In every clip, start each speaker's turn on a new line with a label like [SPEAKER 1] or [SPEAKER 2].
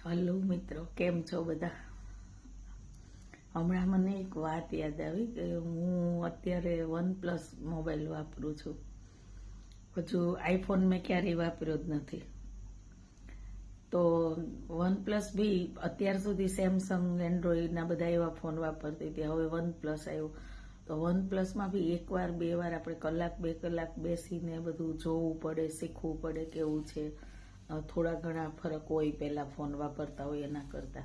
[SPEAKER 1] Hello મિત્રો, કેમ છો બધા? હમણાં મને એક વાત યાદ આવી કે હું અત્યારે OnePlus મોબાઈલ વાપરું છું. હજુ આઈફોન મેં ક્યારેય વાપર્યો જ નથી. તો OnePlus બી અત્યાર સુધી સેમસંગ, એન્ડ્રોઈડના બધા એવા ફોન વાપરતી હતી. હવે OnePlus આવ્યો તો OnePlusમાં બી એકવાર બે વાર આપણે કલાક બે કલાક બેસીને બધું જોવું પડે, શીખવું પડે કેવું છે. થોડા ઘણા ફરક હોય પહેલા ફોન વાપરતા હોય એના કરતા.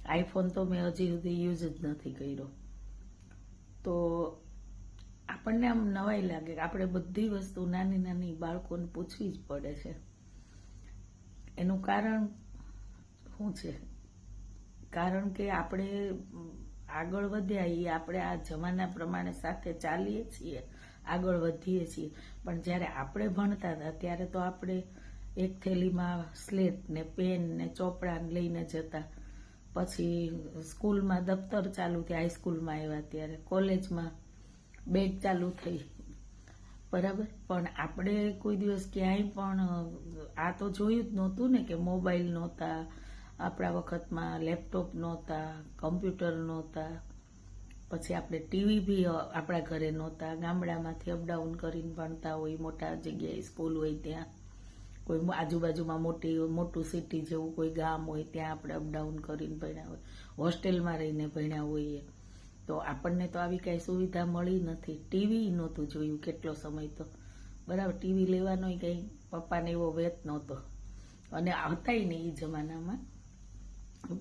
[SPEAKER 1] આઈફોન તો મેં હજી સુધી યુઝ જ નથી કર્યો. તો આપણને આમ નવાઈ લાગે કે આપણે બધી વસ્તુ નાની નાની બાળકોને પૂછવી જ પડે છે. એનું કારણ શું છે? કારણ કે આપણે આગળ વધ્યા એ આપણે આ જમાના પ્રમાણે સાથે ચાલીએ છીએ, આગળ વધીએ છીએ. પણ જ્યારે આપણે ભણતા હતા ત્યારે તો આપણે એક થેલીમાં સ્લેટ ને પેન ને ચોપડા લઈને જતા. પછી સ્કૂલમાં દફતર ચાલુ થયા, હાઈસ્કૂલમાં આવ્યા ત્યારે, કોલેજમાં બેગ ચાલુ થઈ, બરાબર. પણ આપણે કોઈ દિવસ ક્યાંય પણ આ તો જોયું જ નહોતું ને કે મોબાઈલ નહોતા આપણા વખતમાં, લેપટોપ નહોતા, કમ્પ્યુટર નહોતા. પછી આપણે ટીવી બી આપણા ઘરે નહોતા. ગામડામાંથી અપડાઉન કરીને ભણતા હોય, મોટા જગ્યાએ સ્કૂલ હોય ત્યાં, કોઈ આજુબાજુમાં મોટું સિટી જેવું કોઈ ગામ હોય ત્યાં આપણે અપડાઉન કરીને ભણ્યા હોય, હોસ્ટેલમાં રહીને ભણ્યા હોઈએ. તો આપણને તો આવી કાંઈ સુવિધા મળી નથી. ટીવી નહોતું જોયું કેટલો સમય તો, બરાબર. ટીવી લેવાનો કંઈ પપ્પાને એવો વેત નહોતો અને હતાય નહીં એ જમાનામાં.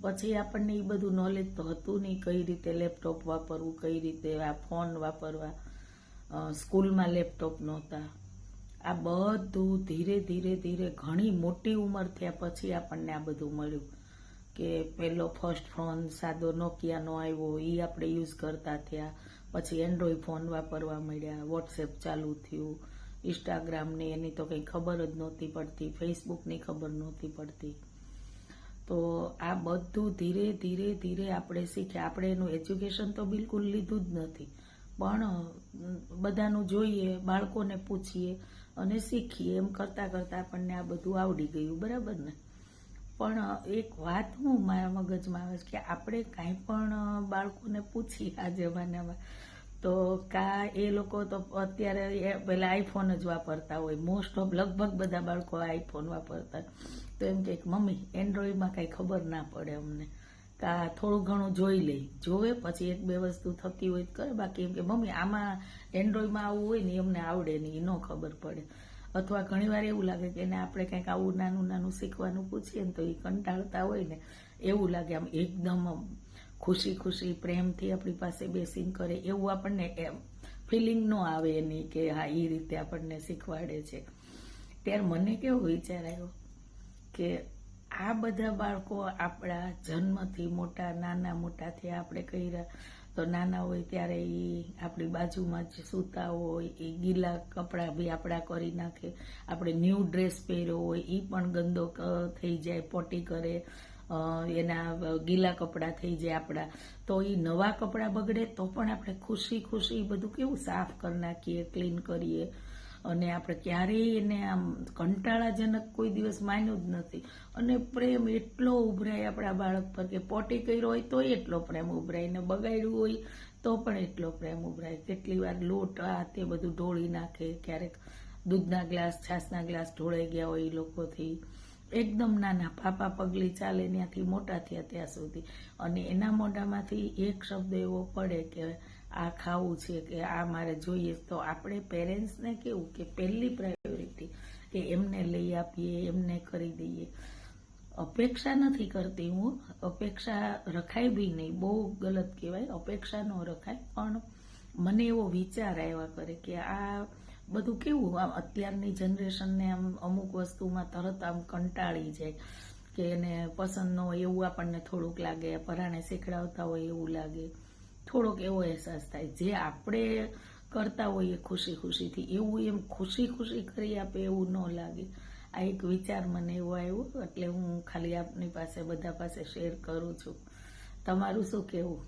[SPEAKER 1] પછી આપણને એ બધું નોલેજ તો હતું નહીં, કઈ રીતે લેપટોપ વાપરવું, કઈ રીતે આ ફોન વાપરવા. સ્કૂલમાં લેપટોપ નહોતા. આ બધું ધીરે ધીરે ધીરે ઘણી મોટી ઉંમર થયા પછી આપણને આ બધું મળ્યું કે પહેલો ફર્સ્ટ ફોન સાદો નોકિયાનો આવ્યો, એ આપણે યુઝ કરતા થયા. પછી એન્ડ્રોઈડ ફોન વાપરવા મળ્યા, વોટ્સએપ ચાલુ થયું, ઇન્સ્ટાગ્રામને એની તો કંઈ ખબર જ નહોતી પડતી, ફેસબુકની ખબર નહોતી પડતી. તો આ બધું ધીરે ધીરે ધીરે આપણે શીખ્યા. આપણે એનું એજ્યુકેશન તો બિલકુલ લીધું જ નથી, પણ બધાનું જોઈએ, બાળકોને પૂછીએ અને શીખીએ. એમ કરતાં કરતાં આપણને આ બધું આવડી ગયું, બરાબર ને? પણ એક વાત હું મારા મગજમાં આવે છે કે આપણે કાંઈ પણ બાળકોને પૂછીએ આ જમાનામાં તો એ લોકો તો અત્યારે પહેલાં આઈફોન જ વાપરતા હોય. મોસ્ટ ઓફ લગભગ બધા બાળકો આઈફોન વાપરતા. તો એમ કે મમ્મી એન્ડ્રોઈડમાં કાંઈ ખબર ના પડે અમને, થોડું ઘણું જોઈ લઈ, જોવે પછી એક બે વસ્તુ થતી હોય તો કરે, બાકી એમ કે મમ્મી આમાં એન્ડ્રોઈડમાં આવું હોય ને અમને આવડે નહીં, ન ખબર પડે. અથવા ઘણીવાર એવું લાગે કે એને આપણે કંઈક આવું નાનું નાનું શીખવાનું પૂછીએ ને તો એ કંટાળતા હોય ને એવું લાગે. આમ એકદમ ખુશી ખુશી પ્રેમથી આપણી પાસે બેસીને કરે એવું આપણને ફિલિંગ ન આવે એની કે હા એ રીતે આપણને શીખવાડે છે. ત્યારે મને કેવો વિચાર આવ્યો કે આ બધા બાળકો આપણા જન્મથી મોટા, નાના મોટા થયા આપણે કર્યા. તો નાના હોય ત્યારે એ આપણી બાજુમાં જ સૂતા હોય, એ ગીલા કપડાં બી આપણા કરી નાખે. આપણે ન્યૂ ડ્રેસ પહેર્યો હોય એ પણ ગંદો થઈ જાય, પોટી કરે, એના ગીલા કપડાં થઈ જાય આપણા. તો એ નવા કપડાં બગડે તો પણ આપણે ખુશી ખુશી બધું કેવું સાફ કરી નાખીએ, ક્લીન કરીએ. અને આપણે ક્યારેય એને આમ કંટાળાજનક કોઈ દિવસ માન્યું જ નથી. અને પ્રેમ એટલો ઉભરાય આપણા બાળક પર કે પોટી કર્યો હોય તો એટલો પ્રેમ ઉભરાય, ને બગાડ્યું હોય તો પણ એટલો પ્રેમ ઉભરાય. કેટલી વાર લોટ તે બધું ઢોળી નાખે, ક્યારેક દૂધના ગ્લાસ, છાસના ગ્લાસ ઢોળાઈ ગયા હોય એ લોકોથી. એકદમ નાના પાપા પગલી ચાલે ત્યાંથી મોટા થયા ત્યાં સુધી. અને એના મોઢામાંથી એક શબ્દ એવો પડે કે આ ખાવું છે, કે આ મારે જોઈએ, તો આપણે પેરેન્ટ્સને કેવું કે પહેલી પ્રાયોરિટી કે એમને લઈ આપીએ, એમને કરી દઈએ. અપેક્ષા નથી કરતી હું, અપેક્ષા રખાય બી નહીં, બહુ ગલત કહેવાય, અપેક્ષા ન રખાય. પણ મને એવો વિચાર આવ્યા કરે કે આ બધું કેવું આમ અત્યારની જનરેશનને આમ અમુક વસ્તુમાં તરત આમ કંટાળી જાય કે એને પસંદ ન હોય એવું આપણને થોડુંક લાગે, પરાણે શીખડાવતા હોય એવું લાગે, થોડોક એવો અહેસાસ થાય. જે આપણે કરતા હોઈએ ખુશી ખુશીથી એવું એમ ખુશી ખુશી કરી આપે એવું ન લાગે. આ એક વિચાર મને એવો આવ્યો એટલે હું ખાલી આપની પાસે બધા પાસે શેર કરું છું. તમારું શું કહેવું?